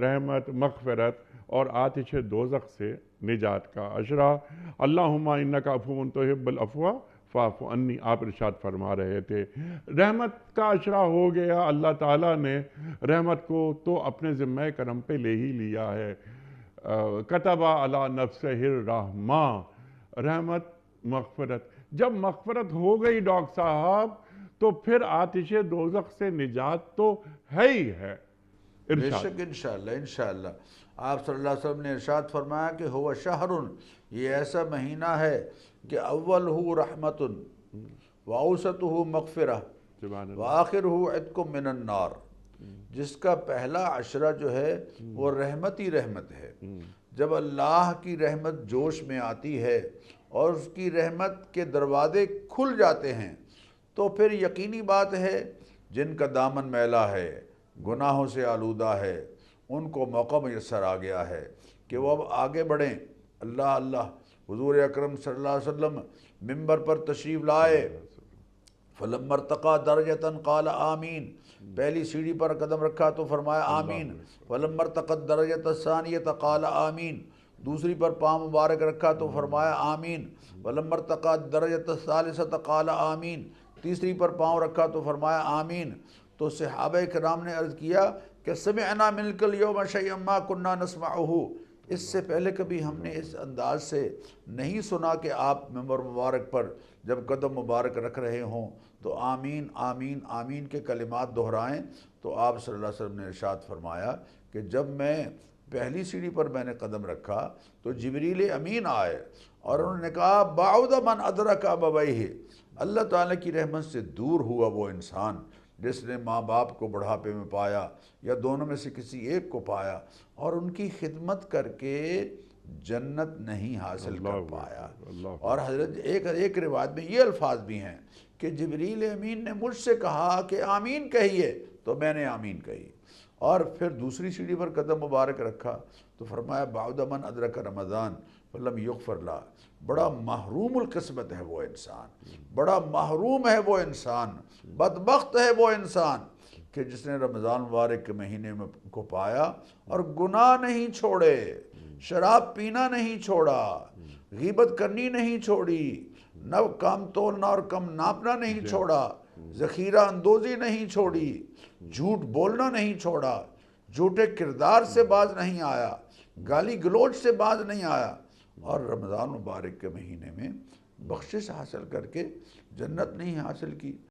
رحمت، مغفرت اور آتش دوزخ سے نجات کا عشرہ۔ اللہم انکا عفو تحب العفو فاعف عنی، آپ ارشاد فرما رہے تھے رحمت کا عشرہ ہو گیا۔ اللہ تعالیٰ نے رحمت کو تو اپنے ذمہ کرم پہ لے ہی لیا ہے۔ کتب علی نفسہ الرحمہ، رحمت مغفرت۔ جب مغفرت ہو گئی ڈاکٹر صاحب تو پھر آتش دوزخ سے نجات تو ہے ہی ہے۔ بے ارشاد۔ شک انشاءاللہ انشاءاللہ۔ آپ صلی اللہ علیہ وسلم نے ارشاد فرمایا کہ ہوا شہر، یہ ایسا مہینہ ہے کہ اولہ رحمت واوسطہ مغفرہ سبحان اللہ۔ وآخرہ عتق من النار، جس کا پہلا عشرہ جو ہے وہ رحمت ہی رحمت ہے۔ جب اللہ کی رحمت جوش میں آتی ہے اور اس کی رحمت کے دروازے کھل جاتے ہیں تو پھر یقینی بات ہے جن کا دامن میلا ہے، گناہوں سے آلودہ ہے، ان کو موقع میسر آ گیا ہے کہ وہ اب آگے بڑھیں۔ اللہ اللہ، حضور اکرم صلی اللہ علیہ وسلم ممبر پر تشریف لائے، فلما ارتقى درجة قال آمین، پہلی سیڑھی پر قدم رکھا تو فرمایا آمین۔ فلما ارتقى الدرجة الثانية قال آمین، دوسری پر پاؤں مبارک رکھا تو فرمایا آمین۔ فلما ارتقى الدرجة الثالثة قال آمین، تیسری پر پاؤں رکھا تو فرمایا آمین۔ تو صحابہ کرام نے عرض کیا کہ سمعنا منک اليوم شیئا ما كنا نسمعہ، اس سے پہلے کبھی ہم نے اس انداز سے نہیں سنا کہ آپ ممبر مبارک پر جب قدم مبارک رکھ رہے ہوں تو آمین آمین آمین کے کلمات دہرائیں۔ تو آپ صلی اللہ علیہ وسلم نے ارشاد فرمایا کہ جب میں پہلی سیڑھی پر میں نے قدم رکھا تو جبریل امین آئے اور انہوں نے کہا بعد من ادرک ابویہ، اللہ تعالیٰ کی رحمت سے دور ہوا وہ انسان جس نے ماں باپ کو بڑھاپے میں پایا یا دونوں میں سے کسی ایک کو پایا اور ان کی خدمت کر کے جنت نہیں حاصل کر پایا۔ اور حضرت ایک روایت میں یہ الفاظ بھی ہیں کہ جبریل امین نے مجھ سے کہا کہ آمین کہیے تو میں نے آمین کہی، اور پھر دوسری سیڑھی پر قدم مبارک رکھا تو فرمایا بعد من ادرک رمضان فلم یغفر لہ، بڑا محروم القسمت ہے وہ انسان، بڑا محروم ہے وہ انسان، بدبخت ہے وہ انسان کہ جس نے رمضان مبارک کے مہینے میں کو پایا اور گناہ نہیں چھوڑے، شراب پینا نہیں چھوڑا، غیبت کرنی نہیں چھوڑی، نہ کم تولنا اور کم ناپنا نہیں چھوڑا، ذخیرہ اندوزی نہیں چھوڑی، جھوٹ بولنا نہیں چھوڑا، جھوٹے کردار سے باز نہیں آیا، گالی گلوچ سے باز نہیں آیا، اور رمضان مبارک کے مہینے میں بخشش حاصل کر کے جنت نہیں حاصل کی۔